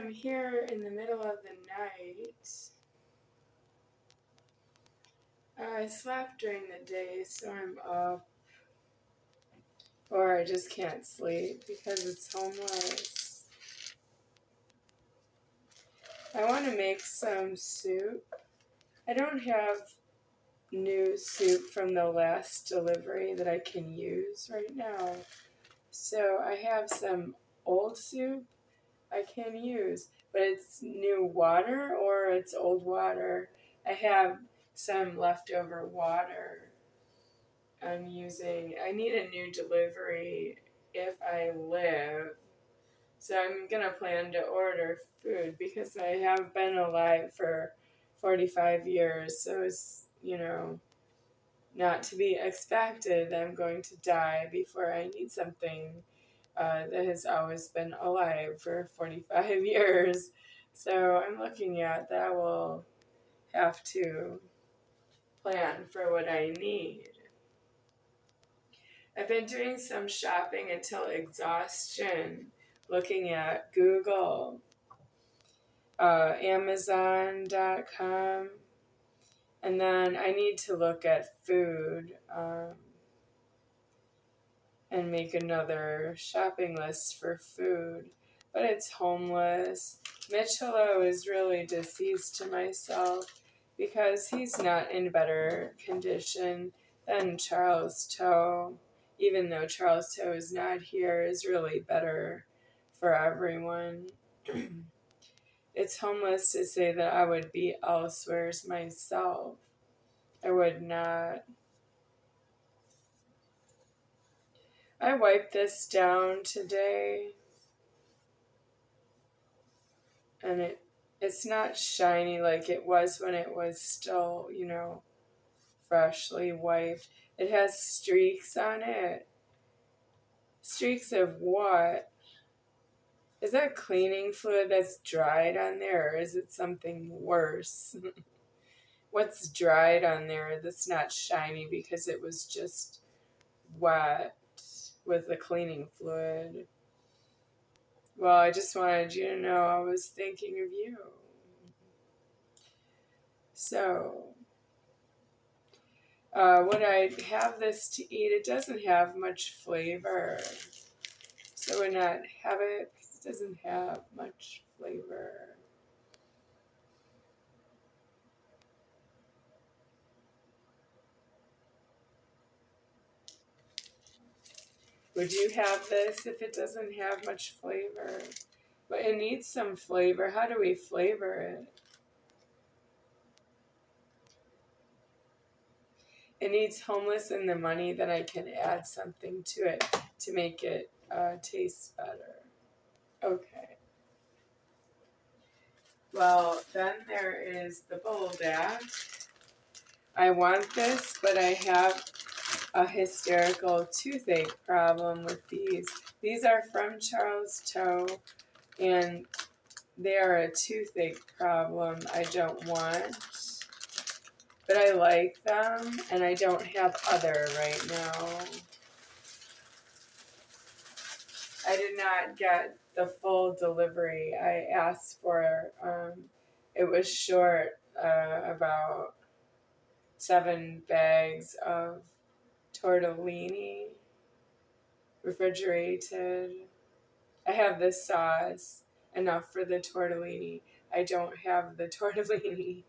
I'm here in the middle of the night. I slept during the day, so I'm up. Or I just can't sleep because it's homeless. I want to make some soup. I don't have new soup from the last delivery that I can use right now. So I have some old soup I can use, but it's new water or it's old water. I have some leftover water I need a new delivery if I live. So I'm going to plan to order food because I have been alive for 45 years. So it's, not to be expected that I'm going to die before I need something that has always been alive for 45 years. So I'm looking at that I will have to plan for what I need. I've been doing some shopping until exhaustion, looking at Google, Amazon.com, and then I need to look at food and make another shopping list for food. But it's homeless. Mitchell is really deceased to myself because he's not in better condition than Charles Toe. Even though Charles Toe is not here, is really better for everyone. It's homeless to say that I would be elsewhere myself. I would not. I wiped this down today, and it's not shiny like it was when it was still, freshly wiped. It has streaks on it. Streaks of what? Is that cleaning fluid that's dried on there, or is it something worse? What's dried on there that's not shiny because it was just wet with the cleaning fluid? Well, I just wanted you to know I was thinking of you. So, would I have this to eat? It doesn't have much flavor. So I would not have it because it doesn't have much flavor. Would you have this if it doesn't have much flavor? But it needs some flavor. How do we flavor it? It needs homeless and the money, then I can add something to it to make it taste better. Okay. Well, then there is the Buldak. I want this, but I have a hysterical toothache problem with these. These are from Charles Toe, and they are a toothache problem I don't want. But I like them, and I don't have other right now. I did not get the full delivery I asked for. It was short about 7 bags of tortellini, refrigerated. I have the sauce, enough for the tortellini. I don't have the tortellini.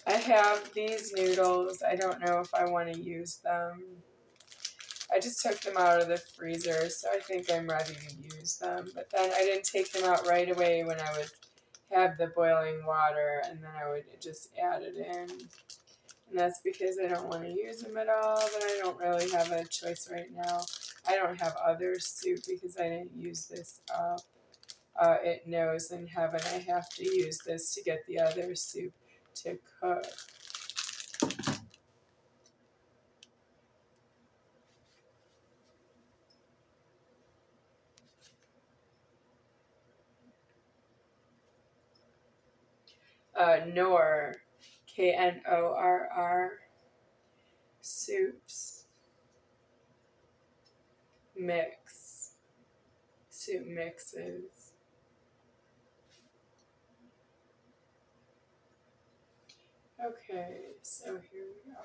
I have these noodles. I don't know if I want to use them. I just took them out of the freezer, so I think I'm ready to use them. But then I didn't take them out right away when I would have the boiling water, and then I would just add it in. And that's because I don't want to use them at all, but I don't really have a choice right now. I don't have other soup because I didn't use this up. It knows in heaven I have to use this to get the other soup to cook. Nor KNORR, soups, mix, soup mixes. Okay, so here we go.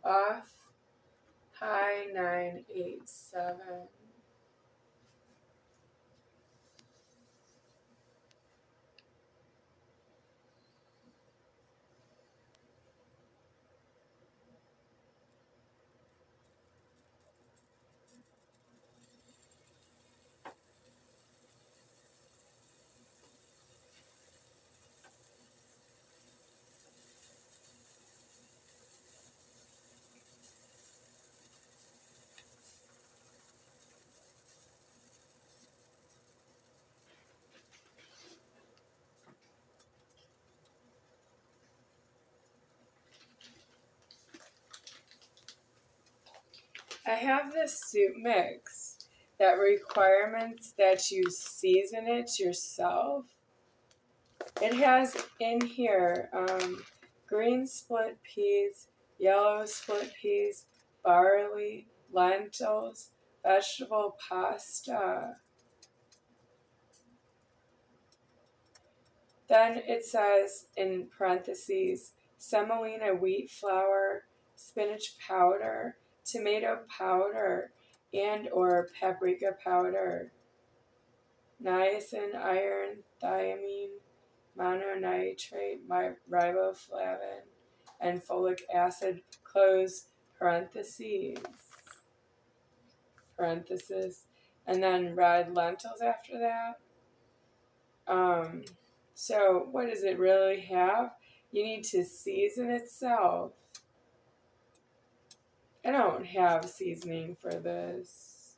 Off, high 987. I have this soup mix that requirements that you season it yourself. It has in here green split peas, yellow split peas, barley, lentils, vegetable pasta. Then it says in parentheses, semolina wheat flour, spinach powder, tomato powder, and or paprika powder, niacin, iron, thiamine, mononitrate, riboflavin, and folic acid, close parentheses, and then red lentils after that. So what does it really have? You need to season itself. I don't have seasoning for this.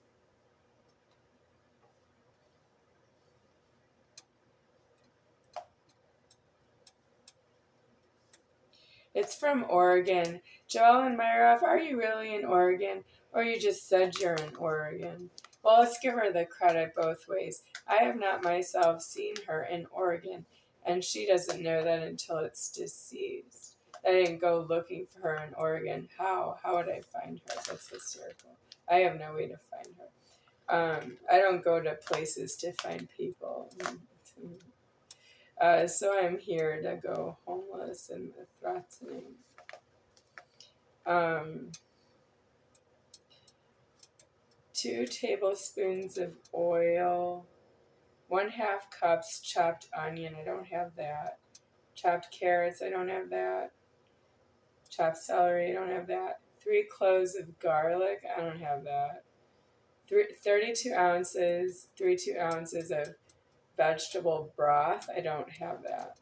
It's from Oregon. Joelle and Myroff, are you really in Oregon? Or you just said you're in Oregon? Well, let's give her the credit both ways. I have not myself seen her in Oregon, and she doesn't know that until it's deceased. I didn't go looking for her in Oregon. How? How would I find her? That's hysterical. I have no way to find her. I don't go to places to find people. So I'm here to go homeless and threatening. 2 tablespoons of oil, 1/2 cups chopped onion, I don't have that. Chopped carrots, I don't have that. Chopped celery, I don't have that. 3 cloves of garlic, I don't have that. 32 ounces of vegetable broth, I don't have that.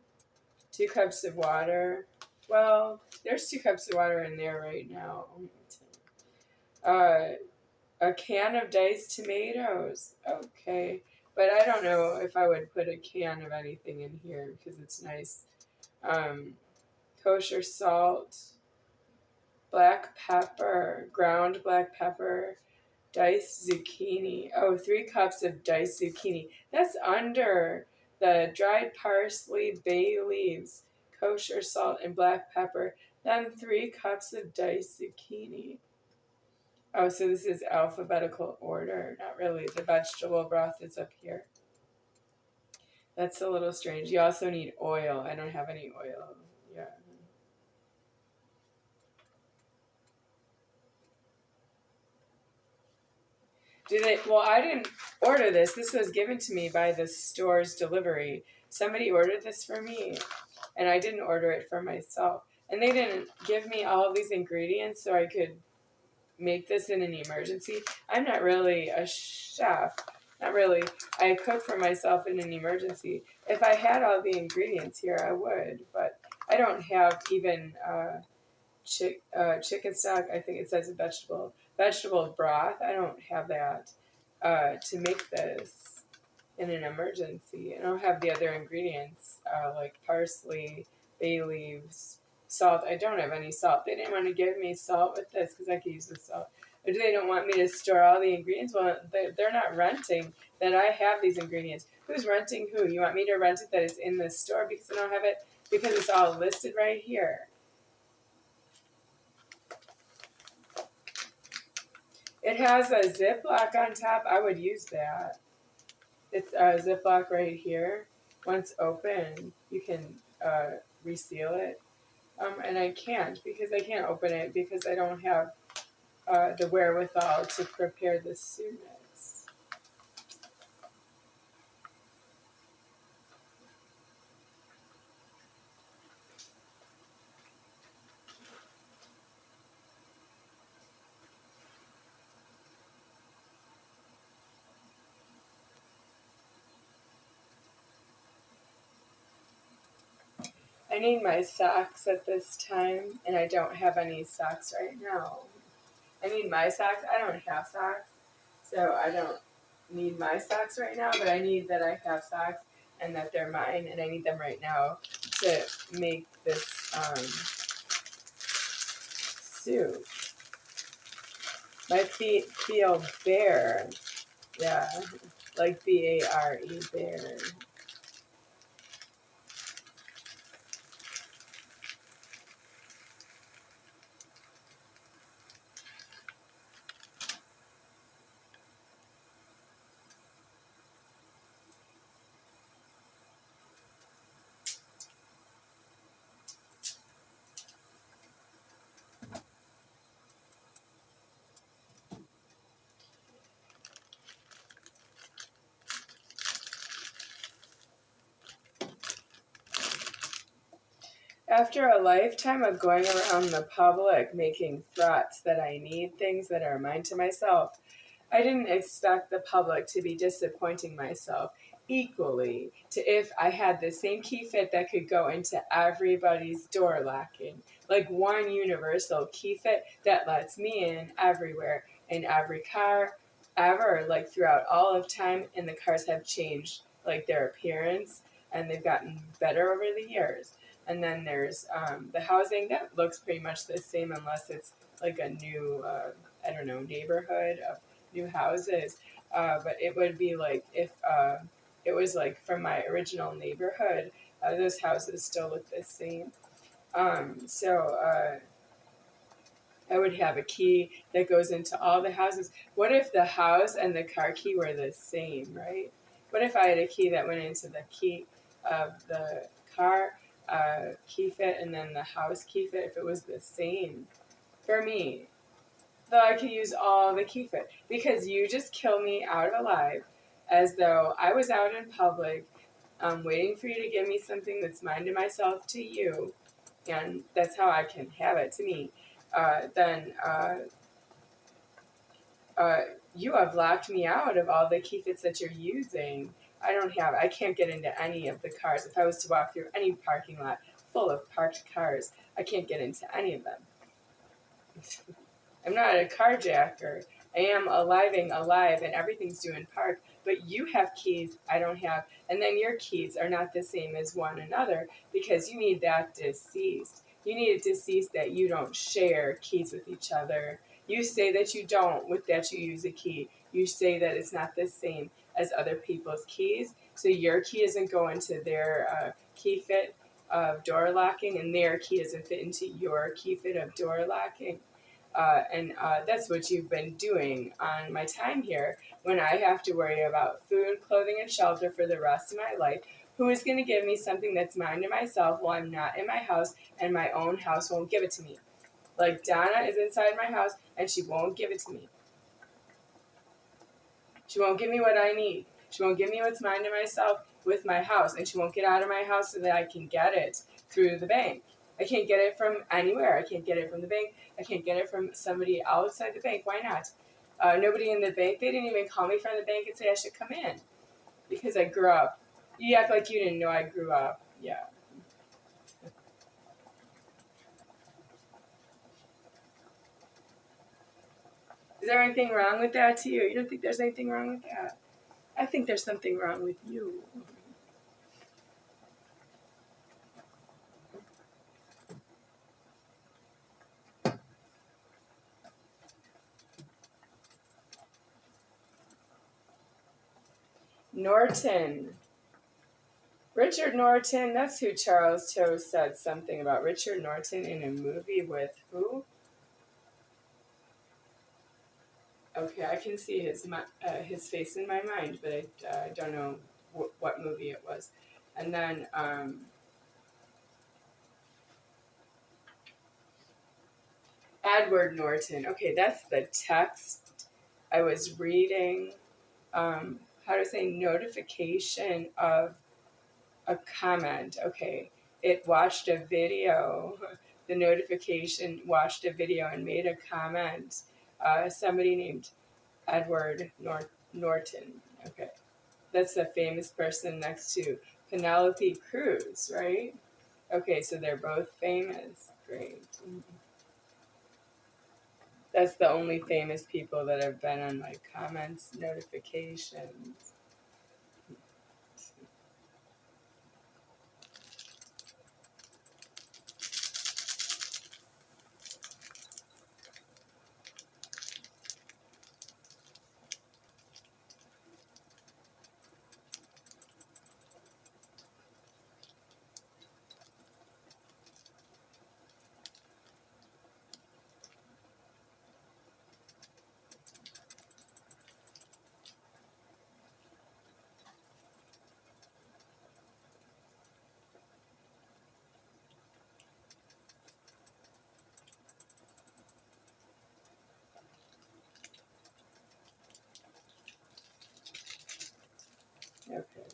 2 cups of water. Well, there's 2 cups of water in there right now. A can of diced tomatoes. Okay. But I don't know if I would put a can of anything in here because it's nice. Kosher salt. Black pepper. Ground black pepper. Diced zucchini. Oh, 3 cups of diced zucchini. That's under the dried parsley, bay leaves, kosher salt, and black pepper. Then 3 cups of diced zucchini. Oh, so this is alphabetical order. Not really. The vegetable broth is up here. That's a little strange. You also need oil. I don't have any oil. Yeah. Well, I didn't order this. This was given to me by the store's delivery. Somebody ordered this for me, and I didn't order it for myself. And they didn't give me all of these ingredients so I could make this in an emergency. I'm not really a chef. Not really. I cook for myself in an emergency. If I had all the ingredients here, I would, but I don't have even chicken stock. I think it says vegetable broth. I don't have that to make this in an emergency. I don't have the other ingredients like parsley, bay leaves, salt. I don't have any salt. They didn't want to give me salt with this because I could use the salt. Or they don't want me to store all the ingredients. Well, they're not renting that I have these ingredients. Who's renting who? You want me to rent it that it's in the store because I don't have it? Because it's all listed right here. It has a Ziploc on top. I would use that. It's a Ziploc right here. Once open, you can reseal it. And I can't because I can't open it because I don't have the wherewithal to prepare the stew mix. I need my socks at this time, and I don't have any socks right now. I need my socks. I don't have socks, so I don't need my socks right now, but I need that I have socks and that they're mine, and I need them right now to make this soup. My feet feel bare. Yeah, like B-A-R-E, bare. After a lifetime of going around the public making threats that I need things that are mine to myself, I didn't expect the public to be disappointing myself equally to if I had the same key fit that could go into everybody's door locking. Like one universal key fit that lets me in everywhere, in every car, ever, like throughout all of time, and the cars have changed like their appearance and they've gotten better over the years. And then there's the housing that looks pretty much the same unless it's like a new, I don't know, neighborhood of new houses. But it would be like if it was like from my original neighborhood, those houses still look the same. So I would have a key that goes into all the houses. What if the house and the car key were the same, right? What if I had a key that went into the key of the car key fit and then the house key fit if it was the same for me? Though I could use all the key fit because you just kill me out alive as though I was out in public waiting for you to give me something that's mine to myself to you, and that's how I can have it to me. Then you have locked me out of all the key fits that you're using. I can't get into any of the cars. If I was to walk through any parking lot full of parked cars, I can't get into any of them. I'm not a carjacker. I am alive and everything's due in park, but you have keys I don't have, and then your keys are not the same as one another because you need that deceased. You need it deceased that you don't share keys with each other. You say that you don't, with that you use a key. You say that it's not the same as other people's keys, so your key doesn't go into their key fit of door locking, and their key doesn't fit into your key fit of door locking. And that's what you've been doing on my time here when I have to worry about food, clothing, and shelter for the rest of my life. Who is going to give me something that's mine to myself while I'm not in my house and my own house won't give it to me? Like Donna is inside my house and she won't give it to me. She won't give me what I need. She won't give me what's mine to myself with my house, and she won't get out of my house so that I can get it through the bank. I can't get it from anywhere. I can't get it from the bank. I can't get it from somebody outside the bank. Why not? Nobody in the bank, they didn't even call me from the bank and say I should come in because I grew up. You act like you didn't know I grew up. Yeah. Is there anything wrong with that to you? You don't think there's anything wrong with that? I think there's something wrong with you. Norton. Richard Norton, that's who Charles Cho said something about. Richard Norton in a movie with who? Okay, I can see his face in my mind, but I don't know what movie it was. And then Edward Norton. Okay, that's the text I was reading. How to say notification of a comment. Okay, it watched a video. The notification watched a video and made a comment. Somebody named Edward Norton. Okay, that's the famous person next to Penelope Cruz, right? Okay, so they're both famous. Great. That's the only famous people that have been on my comments notifications. Okay.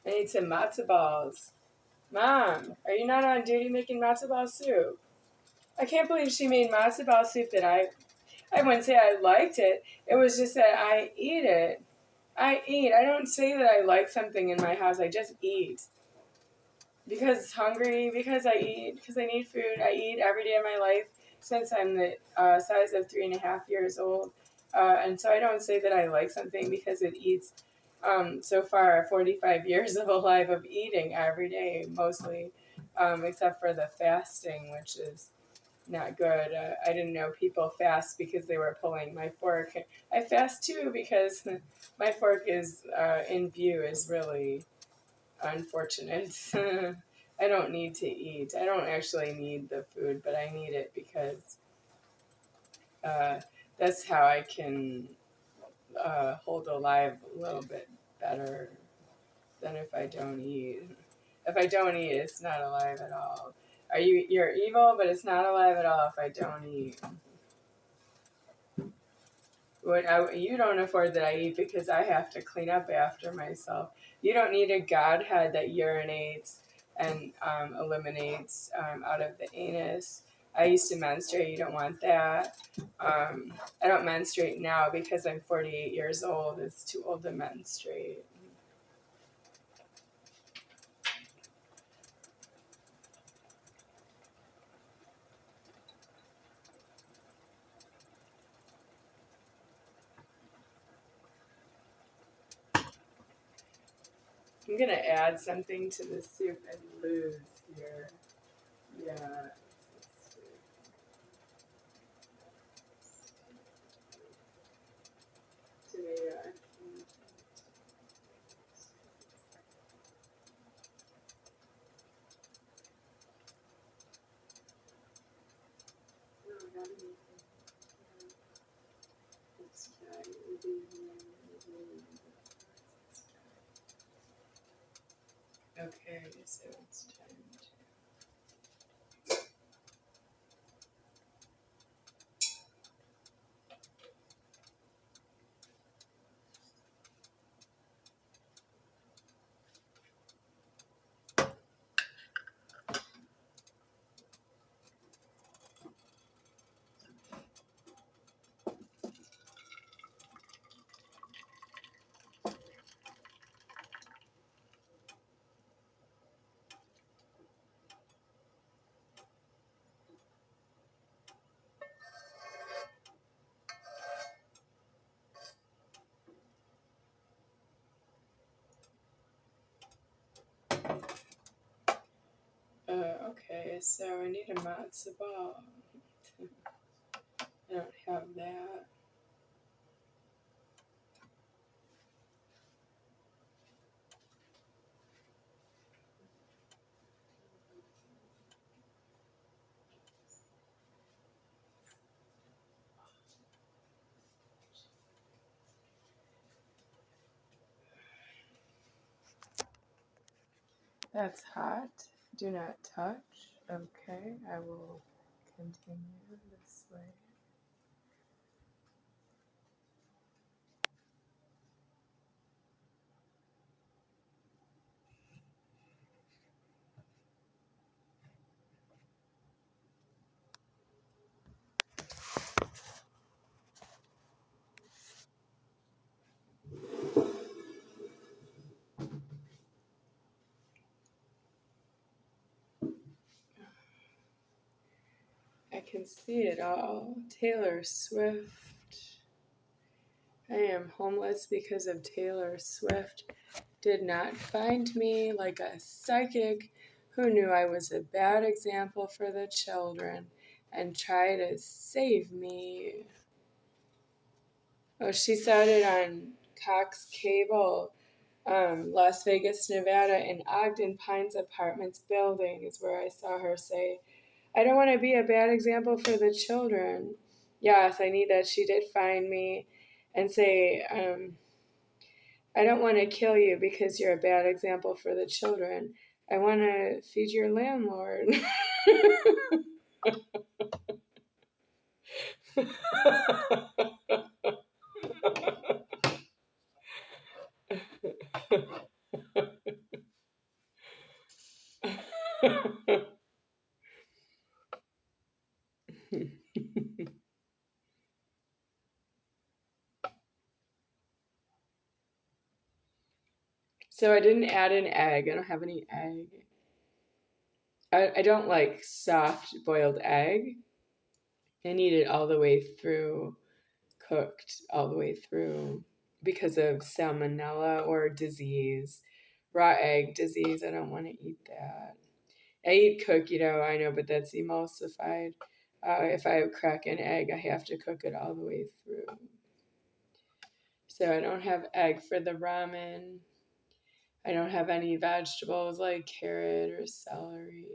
I need some matzo balls. Mom, are you not on duty making matzo ball soup? I can't believe she made matzo ball soup that I wouldn't say I liked it. It was just that I eat it. I eat. I don't say that I like something in my house. I just eat. Because it's hungry, because I eat, because I need food. I eat every day of my life since I'm the size of 3.5 years old. And so I don't say that I like something because it eats so far 45 years of a life of eating every day, mostly, except for the fasting, which is not good. I didn't know people fast because they were pulling my fork. I fast too because my fork is in view is really unfortunate. I don't need to eat. I don't actually need the food, but I need it because uh, that's how I can hold alive a little bit better than if I don't eat. If I don't eat, it's not alive at all. You're evil, but it's not alive at all if I don't eat. You don't afford that I eat because I have to clean up after myself. You don't need a godhead that urinates and eliminates out of the anus. I used to menstruate. You don't want that. I don't menstruate now because I'm 48 years old. It's too old to menstruate. I'm going to add something to the soup and lose here. Yeah. Tomato. Okay, so it's time okay, so I need a matzo ball. I don't have that. That's hot. Do not touch. Okay, I will continue this way. I can see it all. Taylor Swift. I am homeless because of Taylor Swift. Did not find me like a psychic who knew I was a bad example for the children and tried to save me. Oh, she said it on Cox Cable, Las Vegas, Nevada, in Ogden Pines Apartments building is where I saw her say, I don't want to be a bad example for the children. Yes, I need that. She did find me and say, I don't want to kill you because you're a bad example for the children. I want to feed your landlord. So I didn't add an egg. I don't have any egg. I don't like soft boiled egg. I need it all the way through, cooked all the way through because of salmonella or disease, raw egg disease. I don't want to eat that. I eat cooked, I know, but that's emulsified. If I crack an egg, I have to cook it all the way through. So I don't have egg for the ramen. I don't have any vegetables like carrot or celery.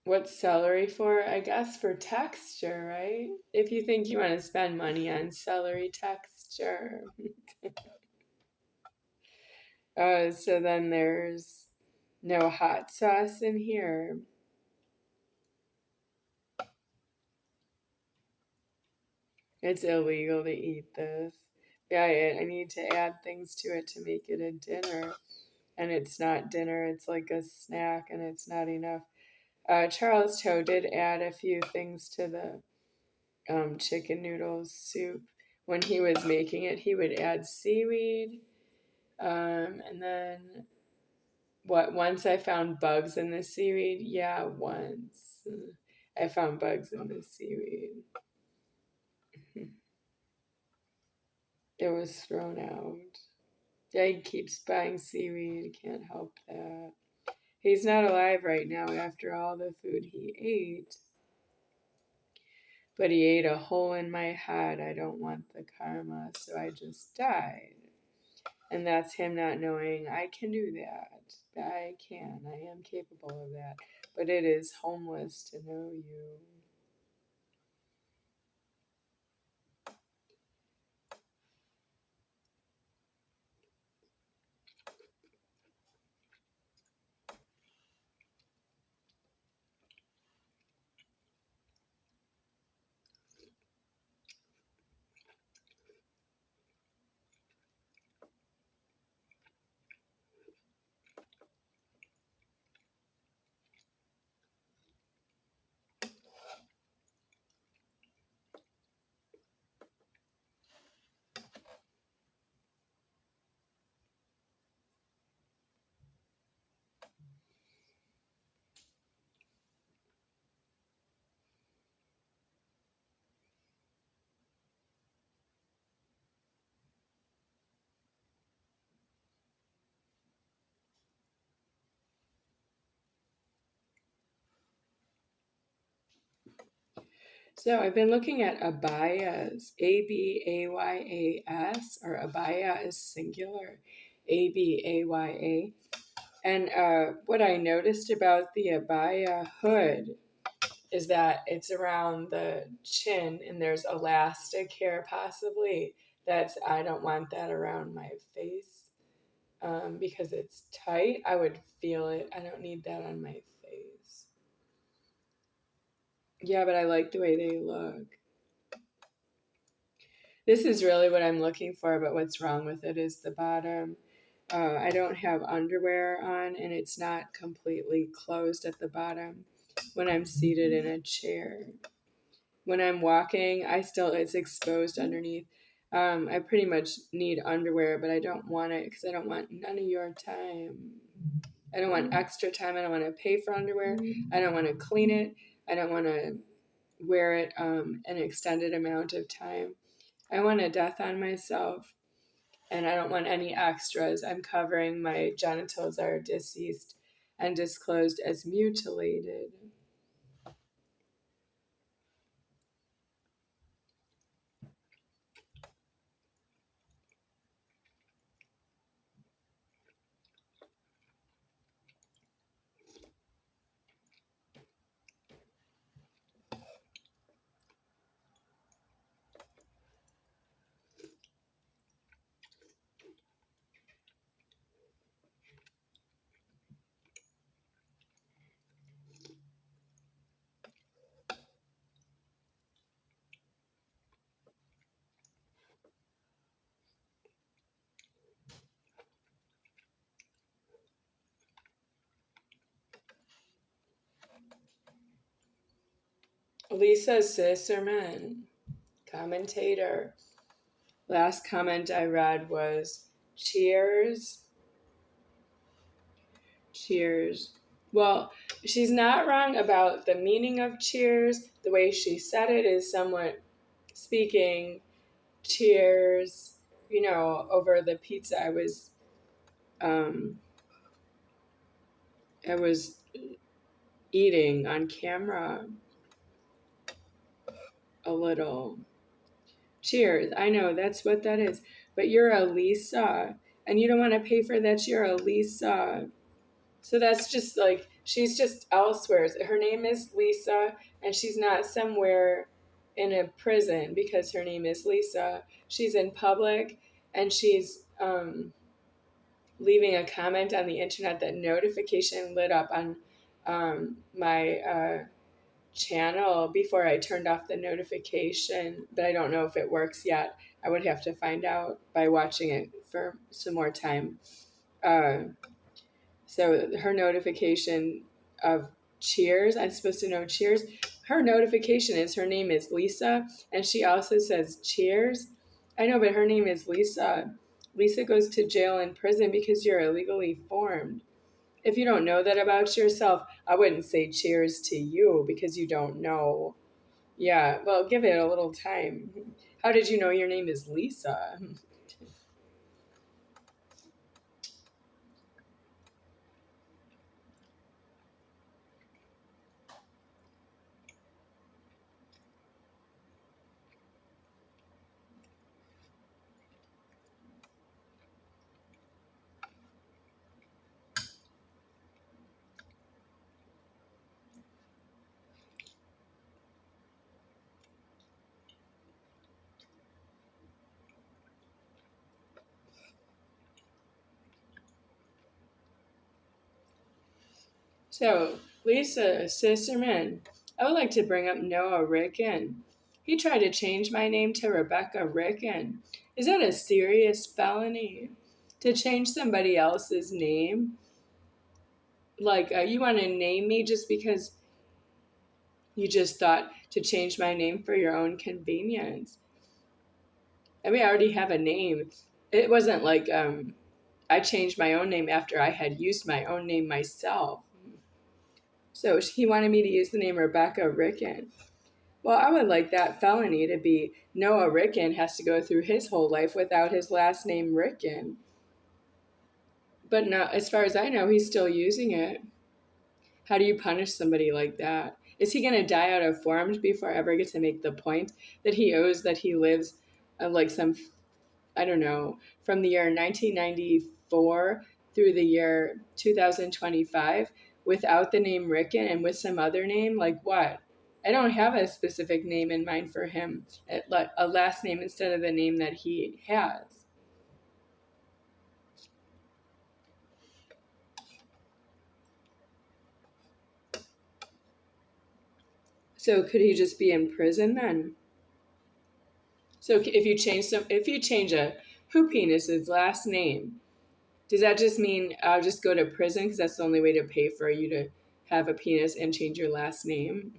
What's celery for? I guess for texture, right? If you think you want to spend money on celery texture. So then there's no hot sauce in here. It's illegal to eat this. Yeah, I need to add things to it to make it a dinner. And it's not dinner, it's like a snack, and it's not enough. Charles Toe did add a few things to the chicken noodle soup. When he was making it, he would add seaweed. And then, once I found bugs in the seaweed? Yeah, once. I found bugs in the seaweed. It was thrown out. Dad keeps buying seaweed. Can't help that. He's not alive right now after all the food he ate. But he ate a hole in my head. I don't want the karma, so I just died. And that's him not knowing I can do that. I can. I am capable of that. But it is homeless to know you. So I've been looking at abayas, Abayas, or abaya is singular, Abaya. And what I noticed about the abaya hood is that it's around the chin and there's elastic hair possibly. I don't want that around my face because it's tight. I would feel it. I don't need that on my face. Yeah, but I like the way they look. This is really what I'm looking for, but what's wrong with it is the bottom. I don't have underwear on, and it's not completely closed at the bottom when I'm seated in a chair. When I'm walking, it's exposed underneath. I pretty much need underwear, but I don't want it because I don't want none of your time. I don't want extra time. I don't want to pay for underwear. I don't want to clean it. I don't want to wear it an extended amount of time. I want a death on myself, and I don't want any extras. I'm covering my genitals are deceased and disclosed as mutilated. Lisa Sisserman, commentator. Last comment I read was cheers. Cheers. Well, she's not wrong about the meaning of cheers. The way she said it is somewhat speaking cheers, over the pizza um I was eating on camera a little. Cheers. I know that's what that is. But you're a Lisa and you don't want to pay for that. You're a Lisa. So that's just like, she's just elsewhere. Her name is Lisa and she's not somewhere in a prison because her name is Lisa. She's in public and she's leaving a comment on the internet. That notification lit up on my channel before I turned off the notification, but I don't know if it works yet. I would have to find out by watching it for some more time. Uh, so her notification of cheers, I'm supposed to know cheers. Her notification is her name is Lisa, and she also says cheers. I know, but her name is Lisa. Lisa goes to jail and prison because you're illegally formed. If you don't know that about yourself, I wouldn't say cheers to you because you don't know. Yeah, well, give it a little time. How did you know your name is Lisa? So, Lisa Sisterman, I would like to bring up Noah Ricken. He tried to change my name to Rebecca Ricken. Is that a serious felony? To change somebody else's name? Like, you want to name me just because you just thought to change my name for your own convenience? I mean, I already have a name. It wasn't like I changed my own name after I had used my own name myself. So he wanted me to use the name Rebecca Ricken. Well, I would like that felony to be Noah Ricken has to go through his whole life without his last name Ricken. But not, as far as I know, he's still using it. How do you punish somebody like that? Is he going to die out of form before I ever get to make the point that he owes that he lives like some, I don't know, from the year 1994 through the year 2025 without the name Ricken and with some other name? Like what? I don't have a specific name in mind for him, a last name instead of the name that he has. So could he just be in prison then? So if you change a Hoopinus's last name, does that just mean I'll just go to prison because that's the only way to pay for you to have a penis and change your last name?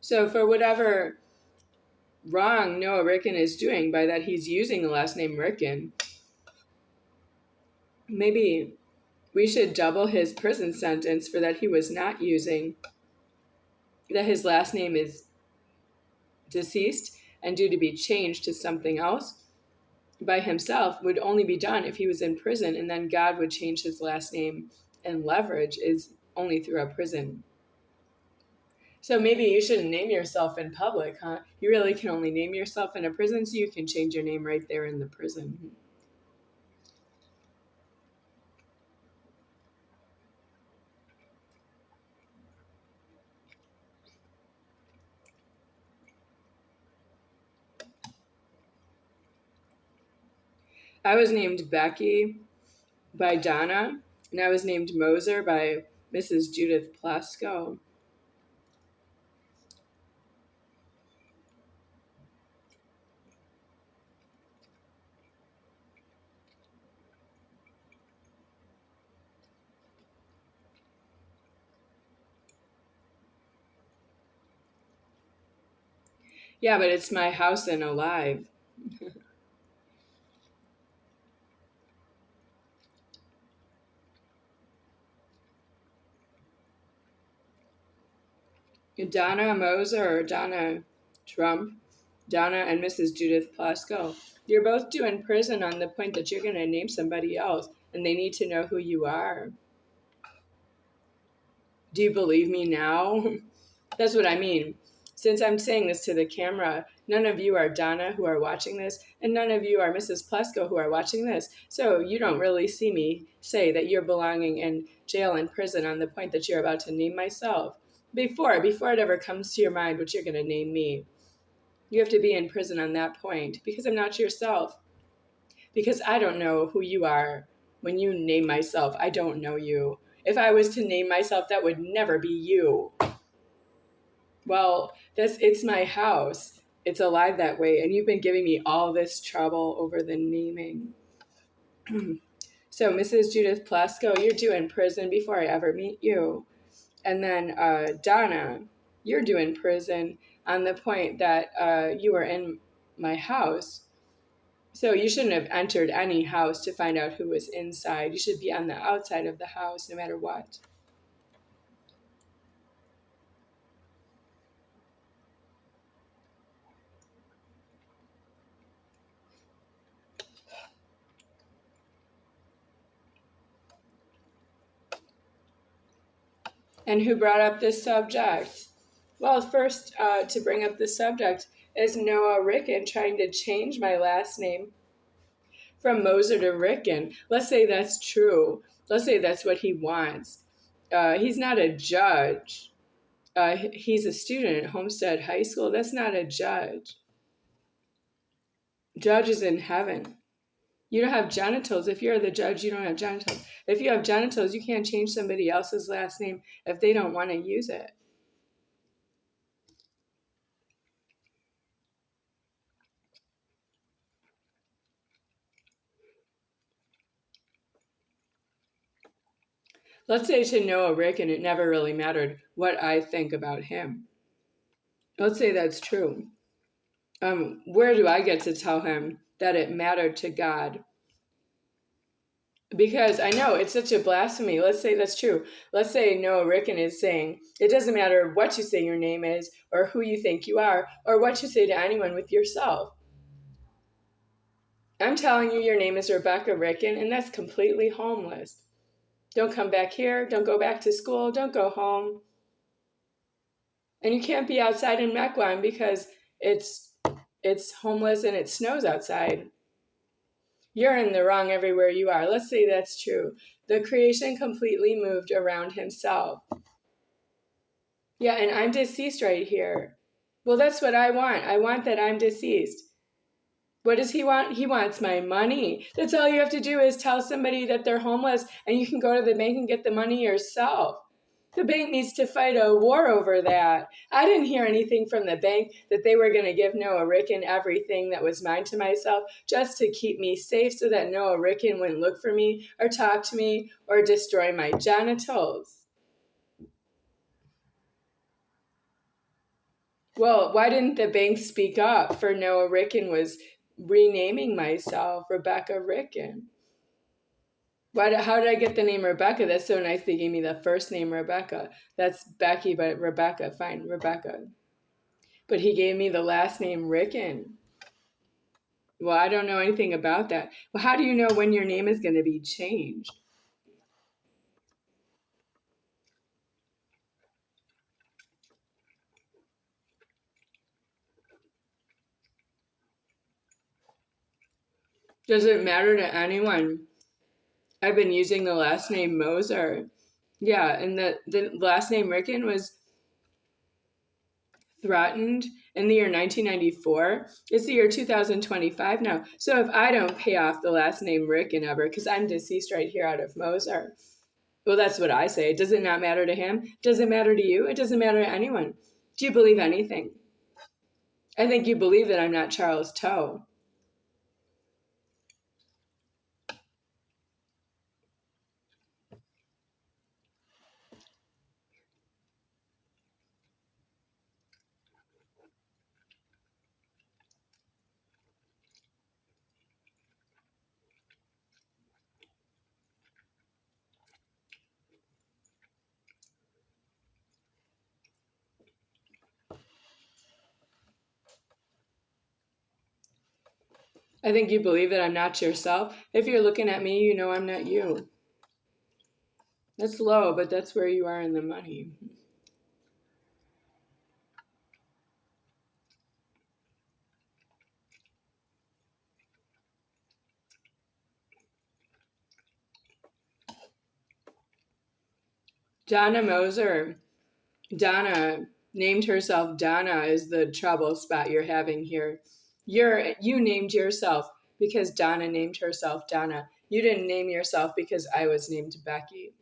So for whatever wrong Noah Ricken is doing by that he's using the last name Ricken, maybe we should double his prison sentence for that he was not using, that his last name is deceased and due to be changed to something else by himself would only be done if he was in prison, and then God would change his last name, and leverage is only through a prison. So maybe you shouldn't name yourself in public, huh? You really can only name yourself in a prison, so you can change your name right there in the prison. I was named Becky by Donna, and I was named Moser by Mrs. Judith Plasko. Yeah, but it's my house and alive. Donna Moser or Donna Trump, Donna and Mrs. Judith Plasko. You're both due in prison on the point that you're going to name somebody else, and they need to know who you are. Do you believe me now? That's what I mean. Since I'm saying this to the camera, none of you are Donna who are watching this, and none of you are Mrs. Plesko who are watching this. So you don't really see me say that you're belonging in jail and prison on the point that you're about to name myself. Before it ever comes to your mind what you're going to name me, you have to be in prison on that point because I'm not yourself. Because I don't know who you are. When you name myself, I don't know you. If I was to name myself, that would never be you. Well, it's my house. It's alive that way, and you've been giving me all this trouble over the naming. So, Mrs. Judith Plasko, you're due in prison before I ever meet you. And then Donna, you're due in prison on the point that you were in my house. So you shouldn't have entered any house to find out who was inside. You should be on the outside of the house no matter what. And who brought up this subject? Well, first to bring up the subject is Noah Ricken trying to change my last name from Moser to Ricken. Let's say that's true. Let's say that's what he wants. He's not a judge. He's a student at Homestead High School. That's not a judge. Judge is in heaven. You don't have genitals. If you're the judge, you don't have genitals. If you have genitals, you can't change somebody else's last name if they don't want to use it. Let's say to Noah Ricken, it never really mattered what I think about him. Let's say that's true. Where do I get to tell him that it mattered to God? Because I know it's such a blasphemy. Let's say that's true. Let's say Noah Ricken is saying it doesn't matter what you say your name is or who you think you are or what you say to anyone with yourself. I'm telling you your name is Rebecca Ricken, and that's completely homeless. Don't come back here. Don't go back to school. Don't go home. And you can't be outside in Mequon because it's homeless and it snows outside. You're in the wrong everywhere you are. Let's say that's true. The creation completely moved around himself. Yeah, and I'm deceased right here. Well, that's what I want. I want that I'm deceased. What does he want? He wants my money. That's all you have to do is tell somebody that they're homeless and you can go to the bank and get the money yourself. The bank needs to fight a war over that. I didn't hear anything from the bank that they were going to give Noah Ricken everything that was mine to myself just to keep me safe so that Noah Ricken wouldn't look for me or talk to me or destroy my genitals. Well, why didn't the bank speak up for Noah Ricken was renaming myself Rebecca Ricken? How did I get the name Rebecca? That's so nice. They gave me the first name Rebecca. That's Becky, but Rebecca. Fine, Rebecca. But he gave me the last name Ricken. Well, I don't know anything about that. Well, how do you know when your name is going to be changed? Does it matter to anyone? I've been using the last name Moser. Yeah, and the last name Ricken was threatened in the year 1994. It's the year 2025 now. So if I don't pay off the last name Ricken ever, because I'm deceased right here out of Moser, well, that's what I say. Does it not matter to him? Does it matter to you? It doesn't matter to anyone. Do you believe anything? I think you believe that I'm not Charles Toe. I think you believe that I'm not yourself. If you're looking at me, you know I'm not you. That's low, but that's where you are in the money. Donna Moser. Donna named herself Donna is the trouble spot you're having here. You named yourself because Donna named herself Donna. You didn't name yourself because I was named Becky.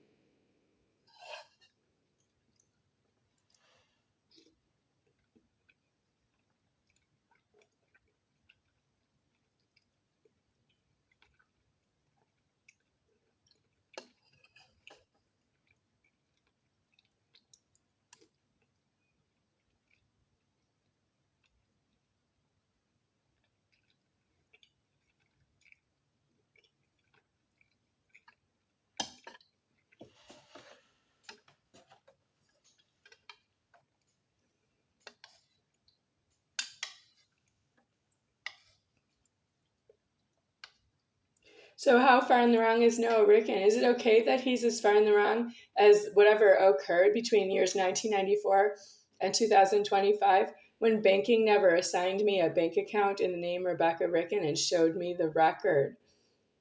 So how far in the wrong is Noah Ricken? Is it okay that he's as far in the wrong as whatever occurred between years 1994 and 2025 when banking never assigned me a bank account in the name Rebecca Ricken and showed me the record?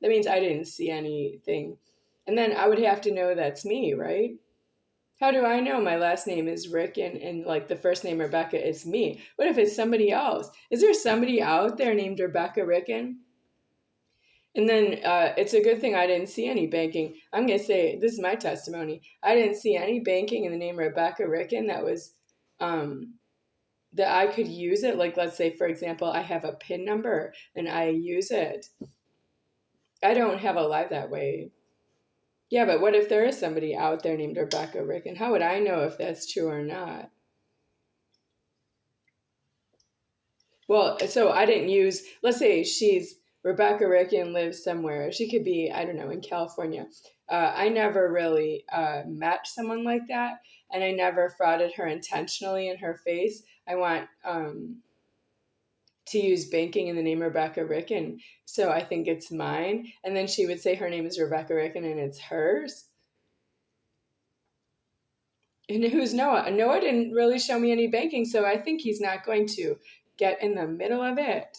That means I didn't see anything. And then I would have to know that's me, right? How do I know my last name is Rick and like the first name Rebecca is me? What if it's somebody else? Is there somebody out there named Rebecca Ricken? And then it's a good thing I didn't see any banking. I'm going to say, this is my testimony. I didn't see any banking in the name Rebecca Ricken that was, that I could use it. Like, let's say, for example, I have a PIN number and I use it. I don't have a life that way. Yeah, but what if there is somebody out there named Rebecca Ricken? How would I know if that's true or not? Well, so I didn't use, let's say she's Rebecca Ricken lives somewhere. She could be, I don't know, in California. I never really met someone like that, and I never frauded her intentionally in her face. I want to use banking in the name Rebecca Ricken, so I think it's mine. And then she would say her name is Rebecca Ricken and it's hers. And who's Noah? Noah didn't really show me any banking, so I think he's not going to get in the middle of it.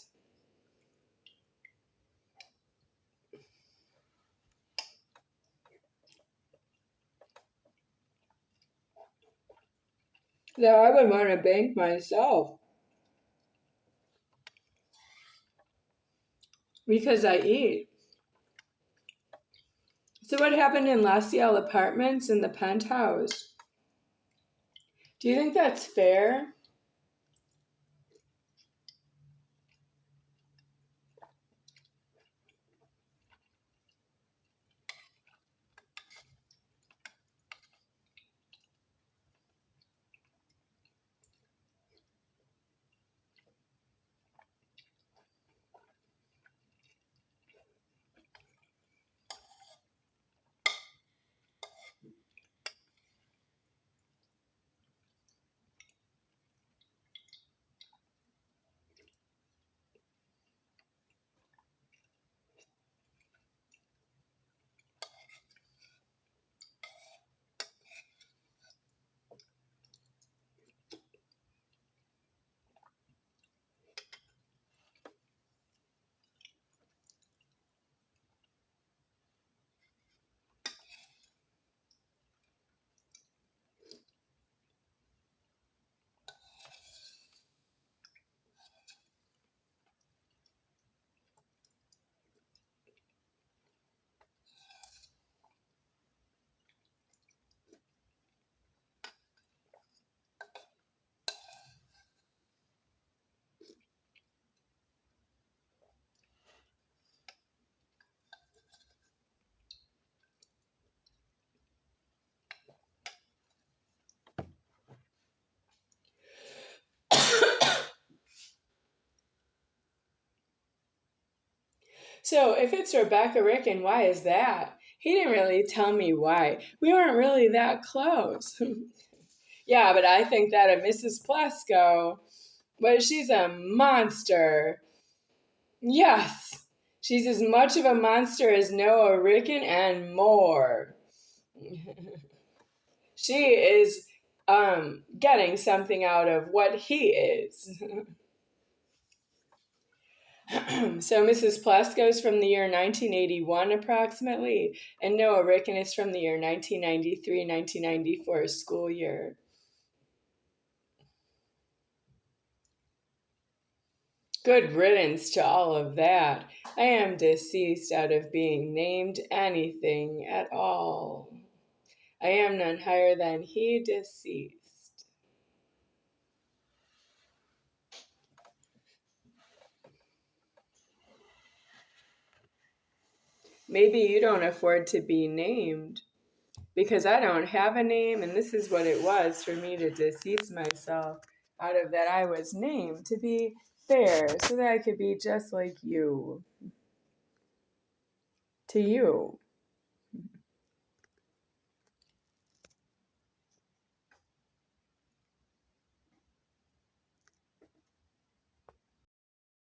So I would want to bank myself because I eat. So what happened in La Ciel Apartments in the penthouse? Do you think that's fair? So if it's Rebecca Ricken, why is that? He didn't really tell me why. We weren't really that close. Yeah, but I think that of Mrs. Plesko, but she's a monster. Yes, she's as much of a monster as Noah Ricken and more. She is getting something out of what he is. So Mrs. Plesko is from the year 1981 approximately, and Noah Ricken is from the year 1993-1994 school year. Good riddance to all of that. I am deceased out of being named anything at all. I am none higher than he deceased. Maybe you don't afford to be named because I don't have a name, and this is what it was for me to decease myself out of that I was named to be fair so that I could be just like you. To you.